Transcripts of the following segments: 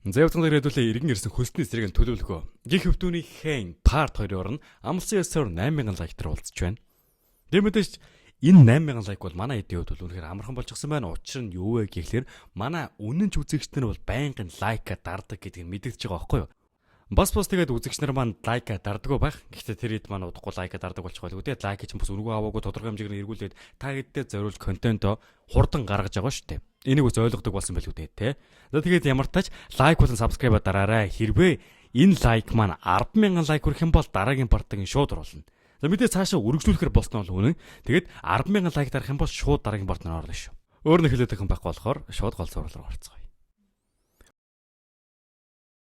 Зэвцэн дээр хэдүүлээ иргэн ирсэн хөлтний зэрэг нь төлөвлөгөө. Гих хөвтүүний хэн part 2-оор нь амлсан ёсоор 8000 лайктар уулзж байна. Дэмэдэж энэ 8000 лайк бол манай эдийн хувьд бол үнэхээр амархан болж гисэн байна. Учир нь юу вэ гэхлээр манай үнэн ч үзэгчд нар бол байнгын лайка дардаг гэдгийг мэдэгдэж байгаа байхгүй юу? Бас тэгээд үзэгч нар маань лайка дардаггүй байх. Гэхдээ тэр хэд маань удахгүй лайка дардаг болчих байлгүй дээ. Лайк чинь бас өргөө аваагүй тодорхой хэмжээгээр эргүүлээд та хэддээ зориулж контентоо хурдан гаргаж байгаа шүү дээ. Энийг бас ойлгодог болсон байлгүй дээ, тэ. За тэгээд ямар тач лайк болон сабскрайбаа дараарай. Хэрвээ энэ лайк маань 100000 лайк хүрэх юм бол дараагийн партагийн шууд оруулна. За мэдээ цаашаа үргэлжлүүлэхээр болсон нь бол үнэн. Тэгээд 100000 лайк дарах юм бол шууд дараагийн партнер орлоо шүү. Өөр нэг хэлээд байгаа юм байхгүй болохоор шууд гол зурлал руу орцгоё.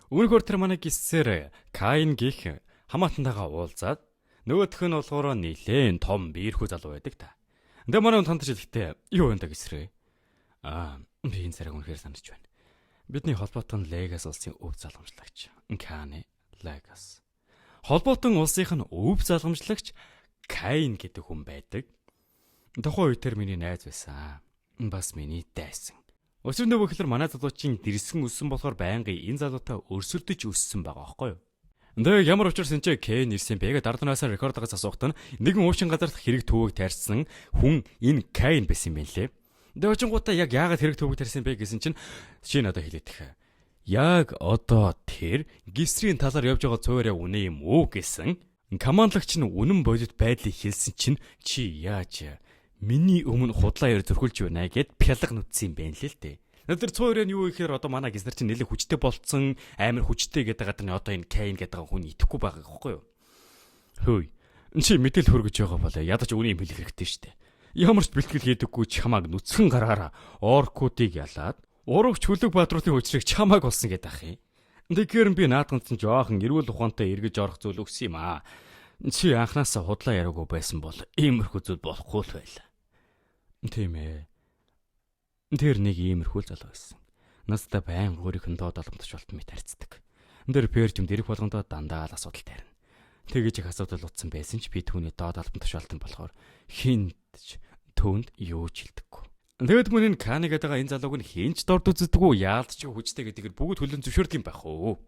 Үүнгээр тэр манай гисээр Каин гих хамаатантайгаа уулзаад нөгөөх нь болохоор нилээн том биерхүү залуу байдаг та. Тэгээ манай танд ч хэлэхдээ юу вэ та гисрээ? Би энэ зэрэг үнэхээр санаж байна. Бидний холбоотон Легас улсын өв залгамжлагч Кани Легас. Холбоотон улсынх нь өв залгамжлагч Каин гэдэг хүн байдаг. Тухайн үед тэр миний найз байсан. Бас миний дайсан. Өчигдөр нөгөөхлөр манай залуучийн дэрсгэн өссөн болохоор байнгын энэ залуутай өрсөлдөж өссөн байгаа байхгүй юу? Тэгээ ямар учраас энэ Кэн ирсэн бэ гэдэг дарданасаа рекордогоос асуухад нь нэгэн уучин газарт хэрэг төвөг тарьсан хүн энэ Каин байсан юм лээ. Тэгээ очингуудаа яг яагаад хэрэг төвөг тарьсан бэ гэсэн чинь чи надад хэлээд их. Яг одоо тэр гисрийн талаар явж байгаа цувраа үнэ юм уу гэсэн. Командлагч нь үнэн бодит байдлыг хэлсэн чинь чи яаж миний өмнө худлаа яар зөрхүүлж байна гэд пялга нүдсэн юм байна лээ л дээ. Тэр цувраа нь юу ихээр одоо манай гиснэр чинь нэлээд хүчтэй болцсон амар хүчтэй гэдэг гадар нь одоо энэ Каин гэдэг хүн итгэхгүй байгаа гэхгүй юу? Хөөе. Чи мэдээл хөргөж байгаа болоо ядаж үнийг юм хэлэх хэрэгтэй шүү дээ. Ямар ч бэлтгэл хийдэггүй чамааг нүцгэн гараараа оркуудыг ялаад урагч хүлэг баадруудын хүчрэг чамааг болсон гэдэг ах юм. Тэгэхээр би наадганц нь жоохон эрүүл ухаантай эргэж орох зүйл өгсөн юм аа. Чи анханасаа худлаа яриаггүй байсан бол иймэрхүү зүйл болохгүй л байлаа. Тийм ээ. Тэр нэг иймэрхүү залуу байсан. Настай байн өөрийнх нь доод оломтч болтмыг тарьцдаг. Тэр пержим дэрэг болгондоо дандаа л асуудал тарина. Тэгэж их асуудал утсан байсан ч би түүний доод оломтч болтон болохоор хинтж түүнд юу ч хэлдэггүй. Тэгэд мөн энэ Кани гэдэг энэ залууг нь хинч дорд үздэггүй яалт ч хүчтэй гэдгийг бүгд хөлөн зөвшөөрд юм байх уу.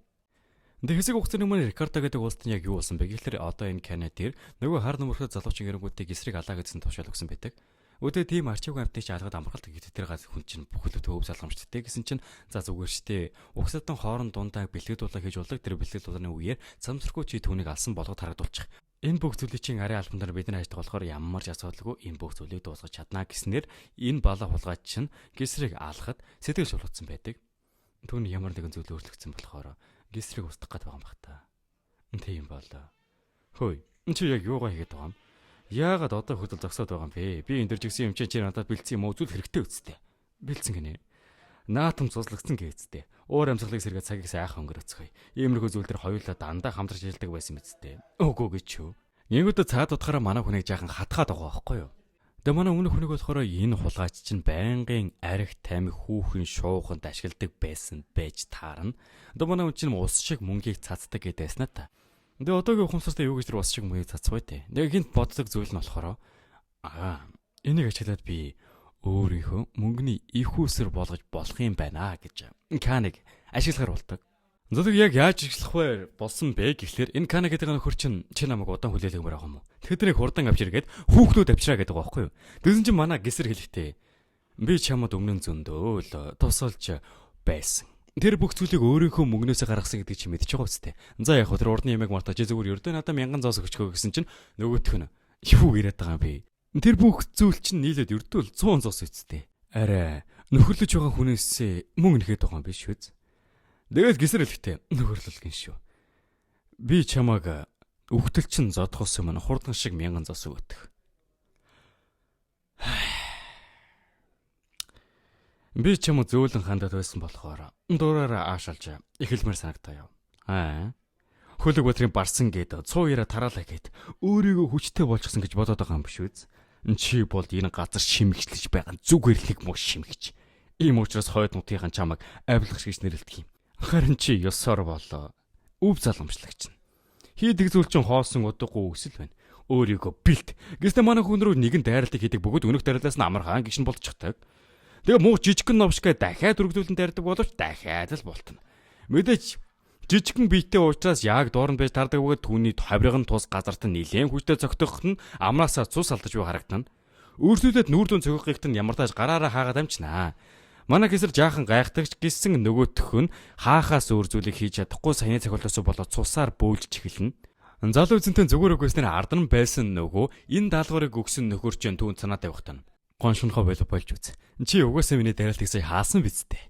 Хэсэг хугацааны өмнө Рикардо гэдэг улсад яг юу болсон бэ гэхэлэр одоо энэ Кани дээр нөгөө хар нөмөрхөө залуучин гэрнгүүдийг эсрэг алаа гэсэн тушаал өгсөн байдаг. Өдөө тийм арчаагүй амтны ч алгад амралт гэдэг тэр газ хүн чинь бүхэл төв залгамжтдээ гэсэн чинь за зүгээр штэ. Угсаатан хоорон дундаа бэлтгэл дуулаа хийж болдог тэр бэлтгэл дуулааны үеэр цамцрахгүй чи түүнийг алсан болгоод харагдуулчих. Энэ бүх зүйлийг чинь ариа албанаар бидний хайдаг болохоор ямар ч асуудалгүй энэ бүх зүйлийг дуусгаж чаднаа гэснээр энэ бала хулгайч чинь гисрийг алхад сэтгэл шулгацсан байдаг. Түүний ямар нэгэн зүйл өөрчлөгдсөн болохоор гисрийг устгах гээд байгаа юм бах та. Тийм болоо. Хөөе. Энд чи яг юугаа хийгээд байгаа юм? Яагаад одоо хөдөл зогсоод байгаа юм бэ? Би энэ дэр жигсэн юм чи надад бэлдсэн юм уу зүйл хэрэгтэй үсттэй. Бэлдсэн гинэ. Наатам цуслагдсан гээцтэй. Өөр амьсгалыг сэргээ цагийг сайхан өнгөрөөцгöy. Иймэрхүү зүйл төр хоёулаа дандаа хамтарч хэлдэг байсан мэт. Үгүй гэж юу. Нэгүдэ цаад утгаараа манай хүнийг жаахан хатгаад байгаа байхгүй юу? Тэгээ манай өмнөх хүнийг болохоор энэ хулгайч чинь байнгын арх тамхи хүүхэн шууганд ашигладаг байсан байж таарна. Одоо манай хүн чинь ус шиг мөнгийг цацдаг гэдээснэ та. Тэгээ одоогийн ухамсартай юу гэж тэр ус шиг мөнгийг цацвай те. Тэгээ хинт боддог зүйл нь болохоор энийг ажиглаад би өөрийнхөө мөнгөний их усэр болгож болох юм байна гэж Каниг ашиглагаар болдог. Зөвхөн яг яаж ажиллах вэ болсон бэ гэхлээр энэ Кани гэдэг нөхөр чинь чи намайг удаан хүлээлгэмээр байгаа юм уу? Тэгэхээр хурдан авчиргээд хүүхнүүд авчираа гэдэг байгаа байхгүй юу? Тэгсэн чинь манай гисэр хэлэхдээ би чамд өмнө зөндөө л тусалж байсан. Тэр бүх зүйлийг өөрийнхөө мөнгнөөсөө гаргасан гэдэг чи мэдчихэж байгаа үстэй. За яг хөө тэр урдны ямиг мартаа чи зүгээр ердөө надад 1000 зоос өгчгөө гэсэн чинь нөгөөх нь юу яриад байгаа юм бэ? Тэр бүх зүйл чинь нийлээд ердөө л 100 зоос үстэй. Арай нөхөрлөж байгаа хүнээс мөнгө нэхэд байгаа юм биш үү? Тэгээд гисэр хэлэхдээ нөхөрлөлгөн шүү. Би чамааг өгтөлчин зодхос юм хурдан шиг 1000 зоос өгөх. Би чамд зөөлөн хандаад байсан болохоор дураараа аашалж эхэлмээр санагтаа яв. Хөлөг бодрын барсан гээд 100 тараалаа гээд өөрийгөө хүчтэй болчихсон гэж бодоод байгаа юм биш үү? Чи бол энэ газар шимэгчлэж байгаа зүг эрлэг муу шимэгч. Ийм учраас хойд нутгийн чамааг авилгах гэж нэрлэдэг юм. Харин чи ёсоор болоо. Өв залгамжлагч нь. Хийдэг зүйл чинь хоосон удахгүй өсөл байна. Өөрийгөө бэлт. Гэвч манай хүн рүү нэгэн дайралтыг хийдэг бөгөөд өнөх дайралтаас нь амархан гişн болчихдаг. Тэгээ муу жижигхэн новшгаа дахиад өргөдүүлэн дайрдаг боловч дахиад л болтно. Мэдээч жижигхэн биеттэй уучраас яг доорн байж тардаг бөгөөд түүний хаврын тус газарт нь нилээн хүчтэй цогтох нь амнаасаа цус алдаж буй харагдана. Өөрсдөлд нүүр дүн цогхогт нь ямар тааж гараараа хаагаад амчнаа. Манай гэсэр жаахан гайхтагч гисэн нөгөөх нь хаахаас өөр зүйлийг хийж чадахгүй саяны цохилоос болоод цусаар бөөлж эхэлнэ. Залуу эзэнтэй зүгээр өгөөснээр ардан байсан нөгөө энэ даалгаврыг өгсөн нөхөрч түүнд санаа тавихтана. Гоншонхоо болж үз. Чи угаасаа миний дараалтыг сая хаасан биз дээ.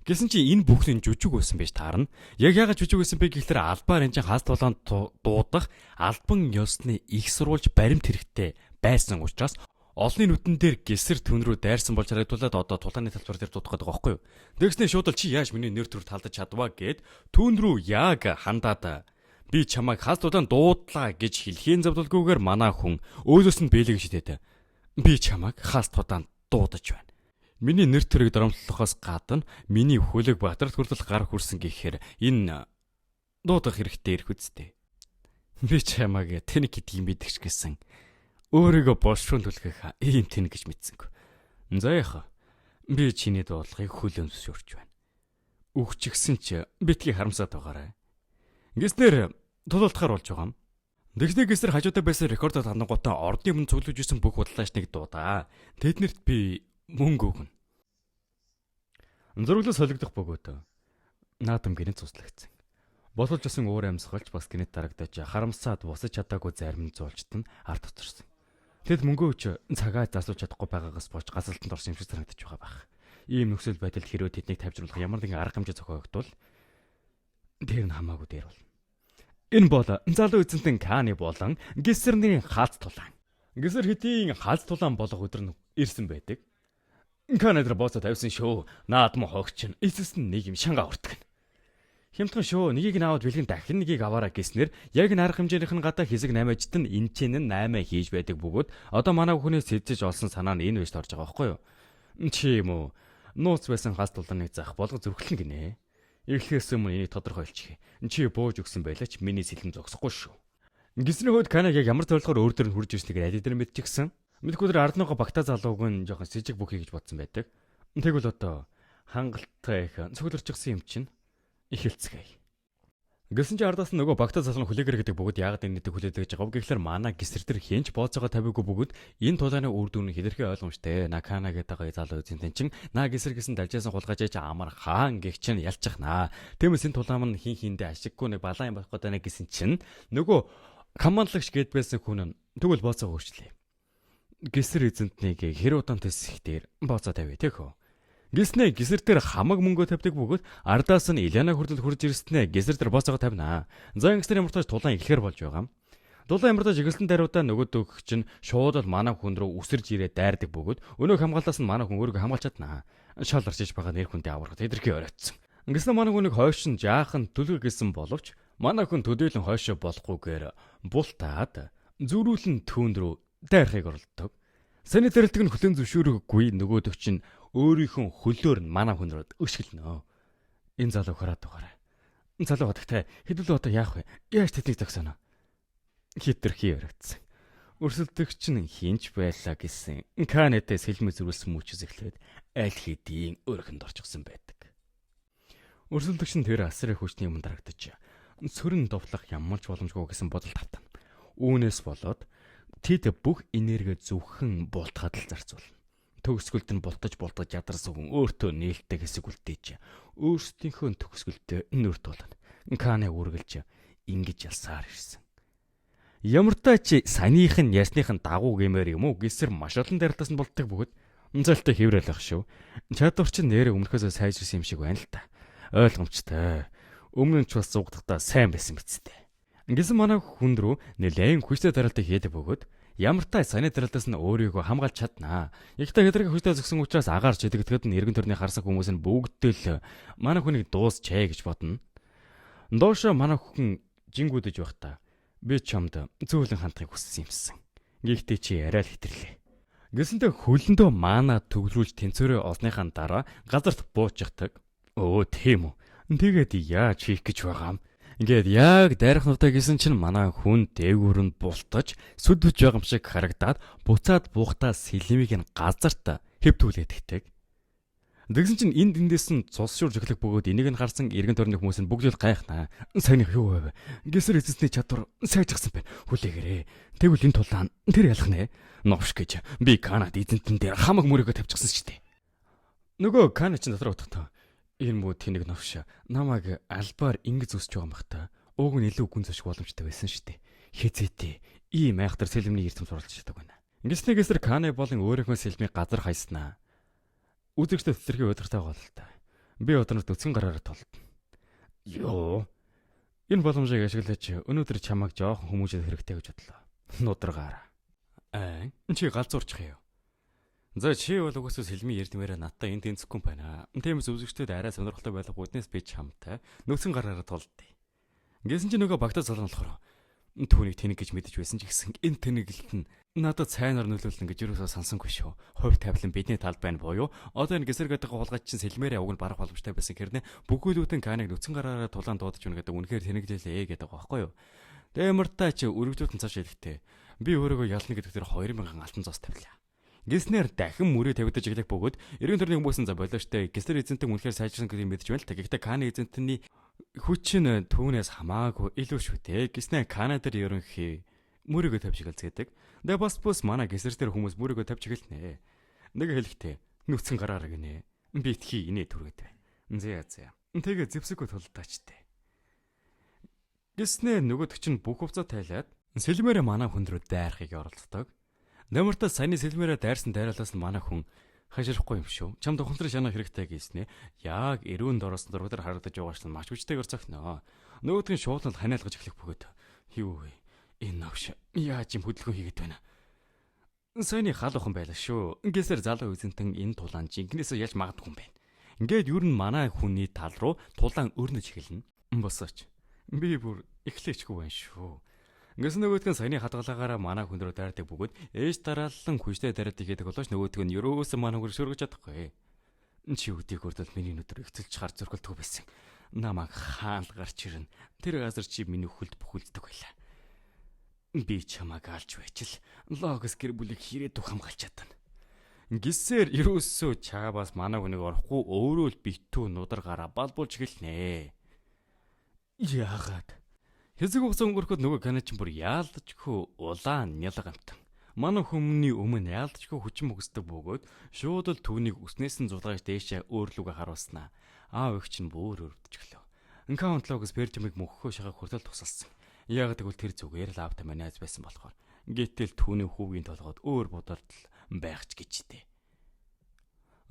Гэсэн чи энэ бүхний жүжиг байсан байж таарна. Яг яагаад жүжиг байсан бэ гэхээр албаар энэ хаалт тулаанд дуудах албан ёсны их сурвалж баримт хэрэгтэй байсан учраас олонний нүдэн дээр гисэр түн рүү дайрсан болж харагдуулаад одоо тулааны талбар дээр дуудах гэдэг байхгүй юу. Тэгснэ шууд л чи яаж миний нэр төр талдаж чадваа гэд түн рүү яг хандаад би чамайг хаалт тулаанд дуудлаа гэж хэлхийн завдалгүйгээр манаа хүн өөдөөс нь бэлэг шидэт. Би чамайг хаалт тулаанд дуудаж байна. Миний нэр төрийг доромжлохоос гадна миний хөлөг Баатарт хүртэл гар хүрсэн гэхээр энэ дуудах хэрэгтэй ирэх үстэй. Би чамайг тэнэг гэдгийг мэдгч гэсэн. Өөрийгөө болшуун түлхэх ийм тэнэг гэж мэдсэнгүй. За яах вэ? Би чиний дуудлагыг хөл өмсөж байна. Өгчихсэн ч битгий харамсаад байгаарай. Гиснэр тулуулдахаар болж байгаа юм. Тэгснэ гисэр хажуудаа байсан рекордод хандангуудаа ордны өмнө цуглуулж исэн бүх худлаачныг дуудаа. Тэднэрт би мөнгө өгнө. Зураглал солигдох бөгөөд наадам гинэт цуслагдсан. Боловч асан өөр амьсгалж бас гинэт дарагдаж харамсаад бусаж чадаагүй зарим зуулчт нь ард тутарсан. Тэд мөнгөө өч цагаа засуулж чадахгүй байгаагаас болж газалтанд орсон юм шиг санагдаж байгаа байх. Ийм нөхцөл байдалд хэрвээ тэднийг тавьжруулах ямар нэгэн арга хэмжээ зохиогдвол тэр нь хамаагүй дээр болно. Энэ бол залуу эзэнтэн Каны болон гисэрний хаалт тулаан. Гисэр хэдийн хаалт тулаан болох өдөр нь ирсэн байдаг. Канадр боцоо тавьсан шүү. Наадам хогч нь эцэс нь нэг юм шангаа уртгана. Хямдхан шүү. Нэгийг нь аваад бэлгэн дахин нэгийг аваараа гэснээр яг н арга хэмжээнийх нь гадаа хэсэг 8-д нь энэ чинь 8 хийж байдаг бөгөөд одоо манай хүнээс сэжиж олсон санаа нь энэ байж орж байгаа байхгүй юу? Чи юм уу? Нууц байсан хаалт тулааныг заах болго зөрөхлөн гинэ. Эхлээс өмнө энийг тодорхойлчих. Чи бууж өгсөн байлаа ч миний сэлэм зогсохгүй шүү. Гисний хойд Канаг яг ямар зорилгоор өөр дөр нь хурж ирснийг аль дээр мэдчихсэн. Мэдгүй тэр ардныгоо багтаа залууг нь жоохон сэжиг бүхий гэж бодсон байдаг. Тэгвэл одоо хангалттай их цугларчихсан юм чинь эхэлцгээе. Гэсэн чи ардаас нөгөө багтаа залуу хүлээгэр гэдэг бөгөөд яагаад энэ нэг хүлээдэг гэж байгаа вэ гэхээр манай гисэр тэр хинч бооцоогоо тавиагүй бөгөөд энэ тулааны үр дүн хэтэрхий ойлгомжтой. Накана гэдэг залуу үзэн тэн чин наа гисэр гэсэн далжаасан хулгайж амар хаан гэх чинь ялчихнаа. Тиймээс энэ тулаам нь хин хиндэ ашиггүй нэг балаан юм болох гэдэг гэсэн чинь нөгөө командлагч гэд байсан хүн нь тэгвэл бооцоогоо өөрчлөе. Гисэр эзэнтнийг хэр удаан тэсэх дээр бооцоо тавья тэхөө. Гиснэ гисэр дээр хамаг мөнгө тавьдаг бөгөөд ардаас нь Иляна хүртэл хурж ирснэ гисэр дээр бооцоогоо тавина. За ингэснээр ямар тааж тулаан эхлэхэр болж байгаа юм. Дулаан ямар тааж игэлсэн даруйдаа нөгөөдөг чинь шууд л манай хүн рүү үсэрж ирээ дайрдаг бөгөөд өнөө хамгаалаас нь манай хүн өөрийгөө хамгаалж чаднаа. Шал арчиж байгаа нэр хүнтэй аврах тэдэрхий оройтсон. Гиснэ манай хүнийг хойшин жаахан төлөв гэсэн боловч манай хүн төдөөлөн хойшоо болохгүйгээр бултаад зүрүүлэн түүн рүү дайрахыг оролдог. Саний тарилтыг нь хүлэн зөвшөөрөхгүй нөгөөдөг чинь өөрийнхөө хөлөөр нь манай хүн рүү өшгөлнө. Энэ залуу хараад байгаарай. Энэ залуу хатагтай хэдүүл одоо яах вэ? Яаж тэднийг зогсоно? Хитрхи ярагдсан. Өрсөлдөгч нь хинч байлаа гэсэн Канадад сэлмэ зөрүүлсэн мөчөс эхлээд аль хэдийн өрхөнд орчихсон байдаг. Өрсөлдөгч нь тэр асрын хүчний юм дарагдаж сөрөн довтлох ямарч боломжгүй гэсэн бодолд автана. Үүнээс болоод тэд бүх энерги зөвхөн бултгаад л зарцуулна. Төгсгөлд нь бултаж ядарсан хүн өөртөө нээлттэй хэсэг үлдээж өөрсдийнхөө төгсгөлдөө нүр тулна. Каны үргэлж ингэж ялсаар ирсэн. Ямартай чи санийх нь ясных нь дагуу гэмээр юм уу? Гисэр маш олон дарилтаас нь болдог бөгөөд зэлтэй хэврэлэх шүү. Чадвар чинь нэрээ өмнөхөөсөө сайжирсан юм шиг байна л та. Ойлгомжтой. Өмнө нь ч бас зугдахдаа сайн байсан биз дээ. Ингэсэн манай хүн рүү нэлээд хүчтэй даралтыг хийдэг бөгөөд ямартай саний даралтаас нь өөрийгөө хамгаалж чаднаа. Ихтэй хэдрэг хүчтэй зөксөн учраас агаарч идэгдэхэд нь эргэн тойрны харсан хүмүүс нь бүгдээ л манай хүнийг дуусчээ гэж бодно. Доошо манай хүн жингүүдэж байхдаа би чамд зөөлөн хандахыг хүссэн юмсан. Гэхдээ чи арай л хэтэрлээ. Гэсэнтэй хөлөндөө маана төгөлрүүлж тэнцвэрээ олсныхаа дараа газарт буучдаг. Өө тийм үү. Тэгээд яаж хийх гэж байгаа юм? Ингээд яг дайрахнуудаа гэсэн чинь манай хүн дээгүүр нь бултаж сүдвэж байгаа юм шиг харагдаад буцаад буухтаа сэлмийг нь газарт хэвтүүлээд ихтэй. Тэгсэн чинь энд эндээс нь цус шуурж эхлэх бөгөөд энийг нь харсан эргэн тойрны хүмүүс нь бүгд л гайхнаа. Саяных юу вэ? Гэсэр эзэсний чадвар сайжчихсан байна. Хүлээгээрээ. Тэгвэл энэ тулаан тэр ялах нэ. Новш гэж би Канад эзэнтэн дээр хамаг мөрөөгөө тавьчихсан ч дээ. Нөгөө Кана ч дотор утгатай. Энэ муу тэнэг новш намайг албаар ингэж өсч байгаа юм бах та. Ууг нь илүү гүн зөшг боломжтой байсан шүү дээ. Хизээтэй ийм айхтар сэлмний эрдэм суралж чаддаг байна. Ингэснээр Каны болон өөрийнхөө сэлмийг газар хайснаа. Үзэгчдэд цэцэрхий удиртай гол л та. Би өдөрт өцгөн гараараа толдно. Йоо. Энэ боломжийг ашиглаж өнөөдөр чамайг жоохон хүмүүжил хэрэгтэй гэж бодлоо. Нударгаараа. Чи галзуурчих юу? За чи бол угаасаа сэлмийн эрдмээрээ надтай энд тэнцэхгүй байна. Тиймээс үзэгчдэд арай сонирхолтой байх үднээс би чамтай нөхцөн гараараа толдъё. Гэсэн чи нөгөө багтаа залан болохоор түүнийг тэнэг гэж мэдэж байсан ч гэсэн энэ тэнэглэлт нь надад цайнаар нөлөөлнө гэж юусоо сансангүй шүү. Хувь тавилан бидний талд байна буюу одоо энэ гэсэр гэдэг хулгайч чинь сэлмээрээ уг нь барах боломжтой байсан хэрнээ бүгүүлүүдэн Каныг нөхцөн гараараа тулаан дуудаж өгнө гэдэг үнэхээр тэнэглэлээ гэдэг байгаа байхгүй юу. Дэмэртаа чи өргөжлөлтөн цааш хэлэхдээ би өөрийгөө ялна гэдэг дээр 2000 алтан цус тавилаа. Гиснэр дахин мөрөө тавигдаж иглэх бөгөөд эргэн тойрны хүмүүсийн за болоочтой гисэр эзэнтэн үнэхээр сайжирсан гэдэг мэдэж байна л та. Гэхдээ Каны эзэнтний хүч нь түүнээс хамаагүй илүү шүү дээ. Гиснэ Кана дээр ерөнхий мөрөөгөө тавьж игэлцгээдэг. Тэгээ бас манай гисэр дээр хүмүүс мөрөөгөө тавьж игэлнэ. Нэг хэлэхдээ нүцгэн гараараа гинэ. Би тхий инээ түргээд байна. За. Тэгээ зэвсэггүй тулдаачтай. Гиснэ нөгөөдөг чинь бүх хувцас тайлаад сэлмээрээ манай хүн рүү дайрахыг оролддог. Нэмэртээ саяны сэлмээрээ дайрсан дайралаас нь манай хүн хаширахгүй юм шүү. Чамд ухамсар шанаа хэрэгтэй гэснэ. Яг эрүүн дороос дургуудаар харагдаж байгаа шин маш хүчтэйгээр цогноо. Нөгөөдгөө шуулнал ханиалгаж эхлэх бөгөөд юу вэ? Энэ навш яаж юм хөдөлгөөн хийгээд байна? Саяны хал ухан байлаа шүү. Ингээсээр залуу эзэнтэн энэ тулаан жинкнээсээ ялж магадгүй юм байна. Ингээд юу н манай хүний тал руу тулаан өрнөж эхэлнэ. Босооч. Би бүр эхлэхгүй байна шүү. Ингэс нөгөөдгөө саяны хадгалагаараа манай хүн рүү дайрдаг бөгөөд ээж дарааллан хүчтэй дайрдаг гэдэг болооч нөгөөдгөө нь ерөөсөө манай хүн шүргэж чадахгүй. Чи үдийг хүртэл миний нүдээр ихцэлж хар зөргөлдөг байсан. Намайг хаал гарч ирнэ. Тэр газар чи миний хөлд бүхэлддэг байлаа. Би чамайг алж байчил логос гэр бүлийг хэрэг хамгаалж чадна. Гисээр ерөөсөө чаабаас манай хүнийг орохгүй өөрөө л битүү нударгаараа балбуулж эхэлнэ. Яагаад? Хэсэг усан өнгөрөхөд нөгөө каначин бүр яалдажгүй улаан нялгамтан. Манай хүмүүний өмнө яалдажгүй хүчин мөгсдөг бөгөөд шууд л түүнийг өснээс нь зулгаж дээшээ өөрлөгөө харуулснаа. Аав их чинь бүр өрөвдөж гэлөө. Энкаунтлогс Бержимиг мөнхөө шахаг хүртэл тусалсан. Яг тэгвэл тэр зүгээр л аавтай манайз байсан болохоор гэтэл түүний хүүгийн толгойд өөр бодолд байхч гэжтэй.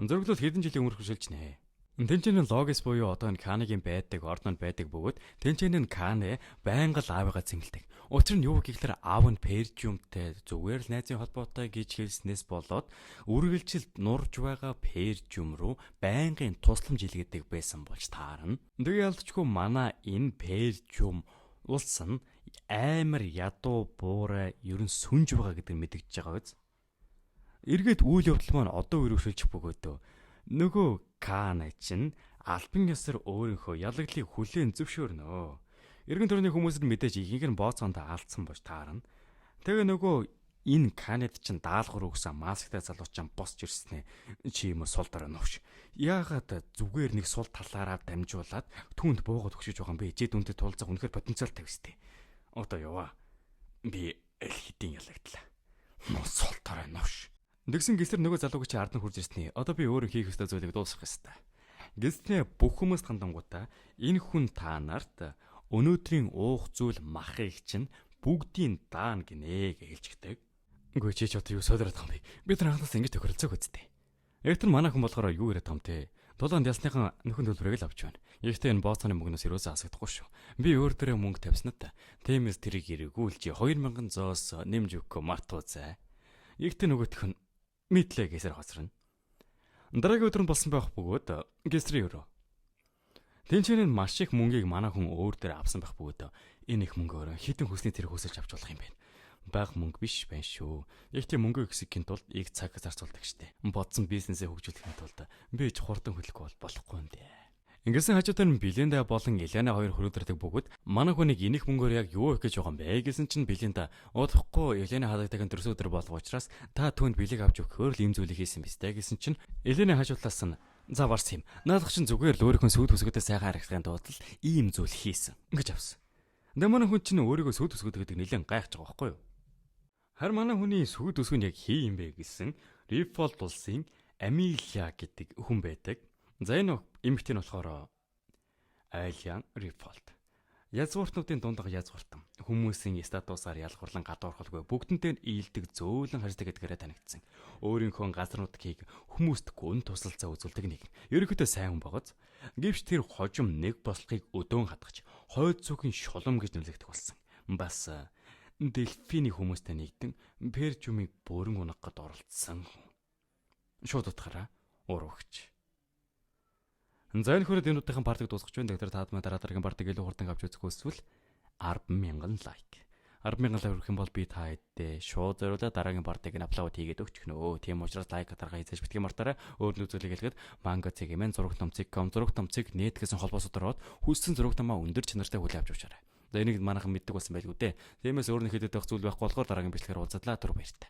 Зөрөглөл хэдэн жилийн өмнө хөшөлж нэ. Тэнцэнэн логос буюу одоо энэ Канагийн байдаг, ордонд байдаг бөгөөд тэнцэнэн Кане байнга л аавыгаа цэмэлдэг. Учир нь юу гэхээр аав нь Пержиумтай зүгээр л найзын холбоотой гэж хэлснээс болоод үргэлжилт нурж байгаа Пержиум руу байнгын тусламж илгээдэг байсан болж таарна. Тэгээ ялцчгүй манай энэ Пержиум улс нь амар ядуу буурай ерөн сүнж байгаа гэдэг нь мэдэгдэж байгаа биз. Эргээд үйл явдал маань одоо өрөвшөлж бөгөөдөө нөгөө Кана чинь албан ёсоор өөрийнхөө ялагдлыг хүлээн зөвшөөрнө. Эргэн тойрны хүмүүс нь мэдээж ихэнх нь бооцоонд алдсан болж таарна. Тэгээ нөгөө энэ Канад чинь даалгавар өгсөн масктай залуучаан босч ирснэ. Чи юм сул дараа новш. Яагаад зүгээр нэг сул талаараа дамжуулаад түүнд буугаад өгшөж байгаа юм бэ? Ижид үндэд тулцах үнэхээр потенциал тавьстэй. Одоо яваа. Би аль хэдийн ялагдлаа. Сул дараа новш. Тэгсэн гисэр нөгөө залууг чи ард нь хурж ирснэ. Одоо би өөрөө хийх ёстой зүйлийг дуусгах ёстой. Гэснээр бүх хүмүүс хандангуудаа энэ хүн та нарт өнөөдрийн уух зүйл махыг чинь бүгдийн даана гинэ гэж хэлчихдэг. Үгүй чи ч одоо юу солиороод байгаа юм бэ? Бид нар анхнаас ингэж тохиролцоог үздэй. Яг тэр манай хүн болохоор юу яриад байгаа юм те? Тулаанд ясныхан нөхөн төлбөрийг л авч байна. Гэхдээ энэ бооцооны мөнгнөөс юусаа асагдахгүй шүү. Би өөр дөрөө мөнгө тавьснаа. Тиймээс тэрийг эргүүлж 2000 зоос нэмж өгөхгүй мартуу зай. Игт нөгөөх нь мэдлээ гэсээр хоцорно. Дараагийн өдөр нь болсон байх бөгөөд гистрийн өрөө. Тэнцэнэ нь маш их мөнгийг манай хүн өөр дээр авсан байх бөгөөд энэ их мөнгөөр хитэн хүсний зэрэг хүсэлж авч болох юм байна. Бага мөнгө биш байна шүү. Яг тийм мөнгө ихсэхийн тулд их цаг зарцуулдаг штеп. Бодсон бизнесээ хөгжүүлэхийн тулд би ч хурдан хөлөхгүй болохгүй юм дээ. Ингэсэн хажуудаа нь Белинда болон Элена хоёр хөрөөдөрдөг бөгөөд манай хүнийг энийх мөнгөөр яг юу их гэж байгаа юм бэ гэсэн чинь Белинда удахгүй Элена хадагдаг төрс өдөр болов учраас та түүнд билег авч өгөхөөр л ийм зүйлийг хийсэн биз дээ гэсэн чинь Элена хажуудлаас нь За барс юм. Наадах чинь зүгээр л өөрийнхөө сүйд хүсгүүдээ сайхан харагдахын тулд ийм зүйл хийсэн гэж авсан. Тэгээ манай хүн чинь өөрийгөө сүйд хүсгүүд гэдэг нэлээд гайхаж байгаа байхгүй юу? Харин манай хүний сүйд хүсг нь яг хий юм бэ гэсэн Рифолт улсын Амилия гэдэг хүн байдаг. За энэ эмэгтэй нь болохоор Айлиан Рифолт. Язгууртнуудын дундаа язгууртан. Хүмүүсийн статусаар ялгуурлан гадуурхалгүй бүгдэнтэй нь ийдэг зөөлөн харьцдаг гэдгээрээ танигдсан. Өөрийнхөө газруудыг хүмүүст гүн тусалцаа үзүүлдэг нэг. Ерөнхийдөө сайн хүн байгааз. Гэвч тэр хожим нэг бослохыг өдөөн хадгаж, хойд зүгийн шулам гэж нэрлэгдэх болсон. Бас дельфиний хүмүүстэй нэгдэн пержумыг бүрэн унах гээд оролцсон. Шууд утгаараа уруугч. За энэ хүрээд энэ удаагийн партиг дуусгаж байна. Тэгэхээр та дараа дараагийн партиг илүү хурдан авч үзэх хүсвэл 10,000 лайк. 10,000 лайк өрөх юм бол би та хэдээ шууд зориулаад дараагийн партиг нь апплод хийгээд өгчихнө. Тийм учраас лайк дараагаа хийж битгий мартаарай. Өөр нөхцөлийг хэлгээд манга цэг эмэн зураг томцыг.com зураг томцыг нэт гэсэн холбоосод ороод хүссэн зураг томаа өндөр чанартай хүлээн авч яваарай. За энийг манайхан мэддэг болсон байлгүй дээ. Тиймээс өөр нэг хэдэд байх зүйл байхгүй болохоор дараагийн бичлэгээр уулзлаа. Түр баяртай.